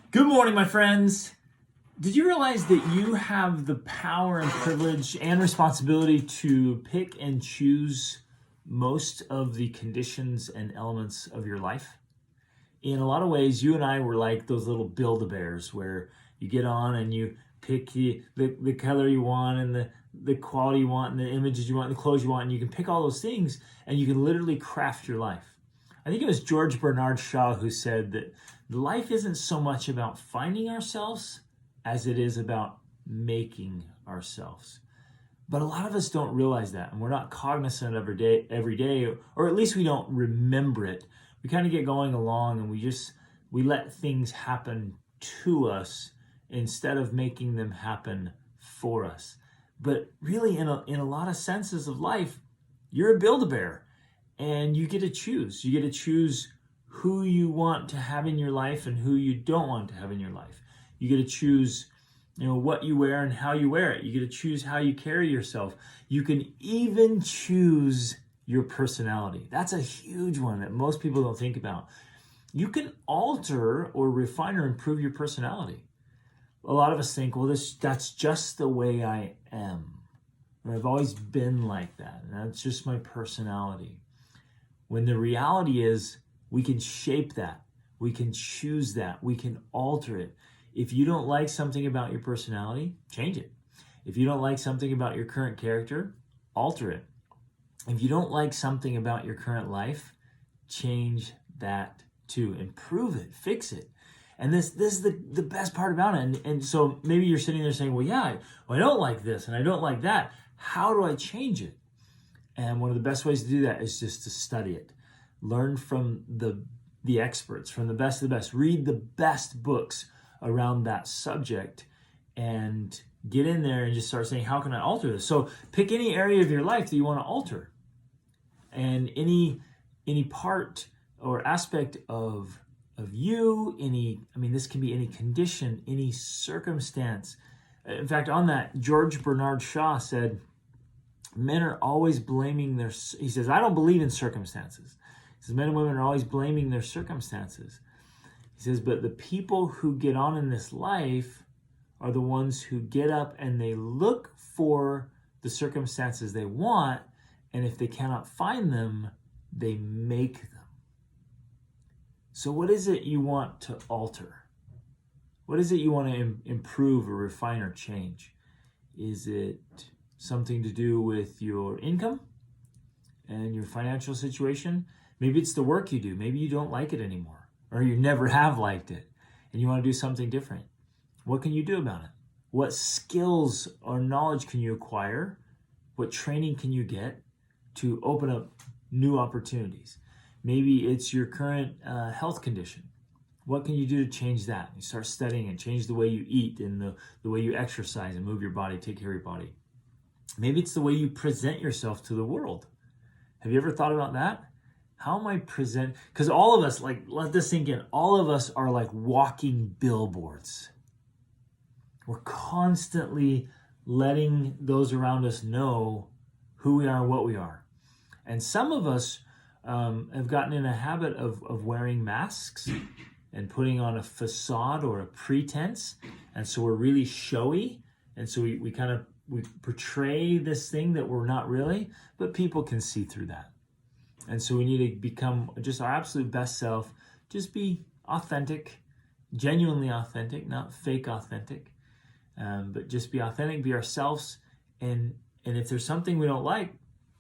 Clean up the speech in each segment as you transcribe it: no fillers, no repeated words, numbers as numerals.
Good morning, my friends. Did you realize that you have the power and privilege and responsibility to pick and choose most of the conditions and elements of your life? In a lot of ways, you and I were like those little Build-A-Bears where you get on and you pick the color you want and the quality you want and the images you want and the clothes you want, and you can pick all those things and you can literally craft your life. I think it was George Bernard Shaw who said that life isn't so much about finding ourselves as it is about making ourselves. But a lot of us don't realize that, and we're not cognizant every day, or at least we don't remember it. We kind of get going along and we let things happen to us instead of making them happen for us. But really, in a lot of senses of life, you're a Build-A-Bear. And you get to choose. You get to choose who you want to have in your life and who you don't want to have in your life. You get to choose, what you wear and how you wear it. You get to choose how you carry yourself. You can even choose your personality. That's a huge one that most people don't think about. You can alter or refine or improve your personality. A lot of us think, well, that's just the way I am. Or I've always been like that. And that's just my personality. When the reality is we can shape that, we can choose that, we can alter it. If you don't like something about your personality, change it. If you don't like something about your current character, alter it. If you don't like something about your current life, change that too. Improve it, fix it. And this is the best part about it. And so maybe you're sitting there saying, well, I don't like this and I don't like that. How do I change it? And one of the best ways to do that is just to study it. Learn from the experts, from the best of the best. Read the best books around that subject and get in there and just start saying, how can I alter this? So pick any area of your life that you want to alter. And any part or aspect of you, this can be any condition, any circumstance. In fact, on that, George Bernard Shaw said, men are always blaming he says, I don't believe in circumstances. He says, men and women are always blaming their circumstances. He says, but the people who get on in this life are the ones who get up and they look for the circumstances they want, and if they cannot find them, they make them. So what is it you want to alter? What is it you want to improve or refine or change? Is it something to do with your income and your financial situation? Maybe it's the work you do. Maybe you don't like it anymore, or you never have liked it, and you want to do something different. What can you do about it? What skills or knowledge can you acquire? What training can you get to open up new opportunities? Maybe it's your current health condition. What can you do to change that? You start studying and change the way you eat and the way you exercise and move your body, take care of your body. Maybe it's the way you present yourself to the world. Have you ever thought about that? How am I present? Because all of us, let this sink in, all of us are like walking billboards. We're constantly letting those around us know who we are and what we are. And some of us have gotten in a habit of wearing masks and putting on a facade or a pretense. And so we're really showy. And so we portray this thing that we're not really, but people can see through that. And so we need to become just our absolute best self. Just be authentic, genuinely authentic, not fake authentic, but just be authentic, be ourselves. And if there's something we don't like,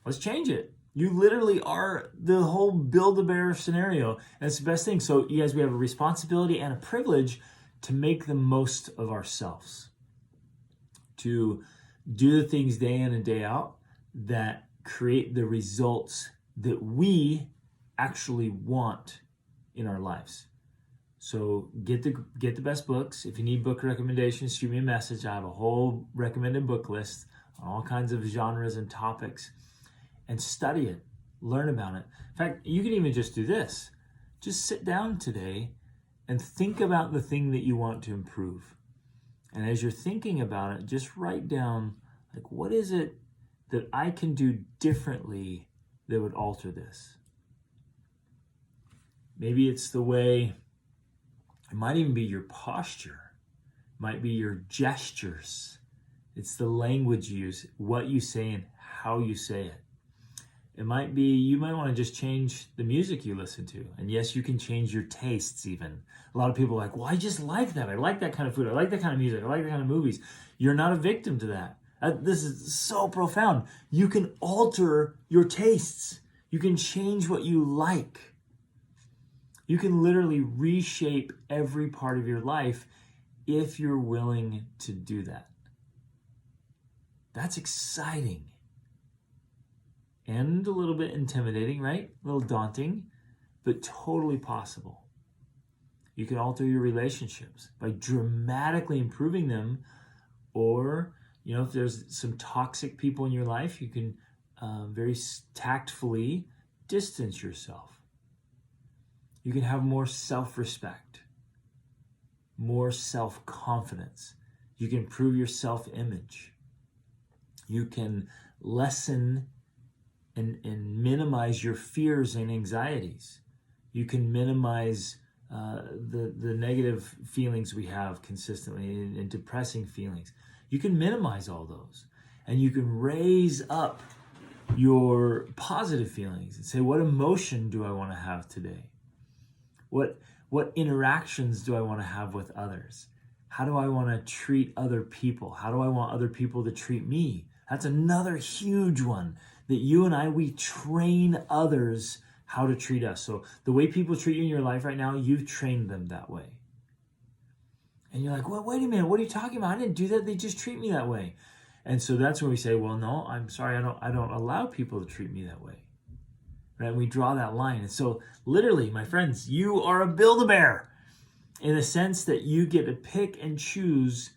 let's change it. You literally are the whole Build-A-Bear scenario. And it's the best thing. So you guys, we have a responsibility and a privilege to make the most of ourselves, to do the things day in and day out that create the results that we actually want in our lives. So get the best books. If you need book recommendations, shoot me a message. I have a whole recommended book list on all kinds of genres and topics. And study it, learn about it. In fact, you can even just do this. Just sit down today and think about the thing that you want to improve. And as you're thinking about it, just write down, what is it that I can do differently that would alter this? Maybe it's the way might even be your posture. It might be your gestures. It's the language you use, what you say and how you say it. It might be, you might want to just change the music you listen to. And yes, you can change your tastes even. A lot of people are like, well, I just like that. I like that kind of food. I like that kind of music. I like that kind of movies. You're not a victim to that. This is so profound. You can alter your tastes. You can change what you like. You can literally reshape every part of your life if you're willing to do that. That's exciting. And a little bit intimidating, right? A little daunting, but totally possible. You can alter your relationships by dramatically improving them, or, if there's some toxic people in your life, you can very tactfully distance yourself. You can have more self-respect, more self-confidence. You can improve your self-image. You can lessen and minimize your fears and anxieties. You can minimize the negative feelings we have consistently and depressing feelings. You can minimize all those. And you can raise up your positive feelings and say, what emotion do I want to have today? What interactions do I want to have with others? How do I want to treat other people? How do I want other people to treat me? That's another huge one, that you and I, we train others how to treat us. So the way people treat you in your life right now, you've trained them that way. And you're like, well, wait a minute, what are you talking about? I didn't do that. They just treat me that way. And so that's when we say, well, no, I'm sorry, I don't allow people to treat me that way. Right? And we draw that line. And so literally, my friends, you are a Build-A-Bear in the sense that you get to pick and choose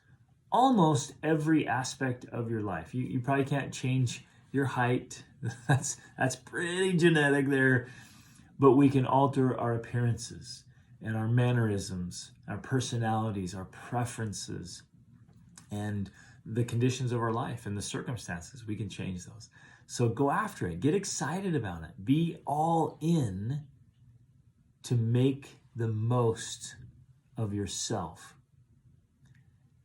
almost every aspect of your life. You probably can't change your height. That's pretty genetic there. But we can alter our appearances and our mannerisms, our personalities, our preferences, and the conditions of our life and the circumstances. We can change those. So go after it. Get excited about it. Be all in to make the most of yourself.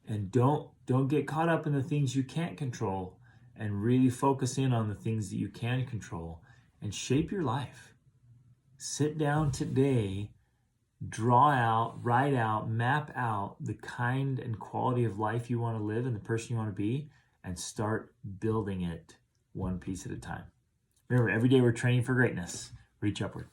And don't get caught up in the things you can't control, and really focus in on the things that you can control and shape your life. Sit down today, draw out, write out, map out the kind and quality of life you want to live and the person you want to be, and start building it one piece at a time. Remember, every day we're training for greatness. Reach upward.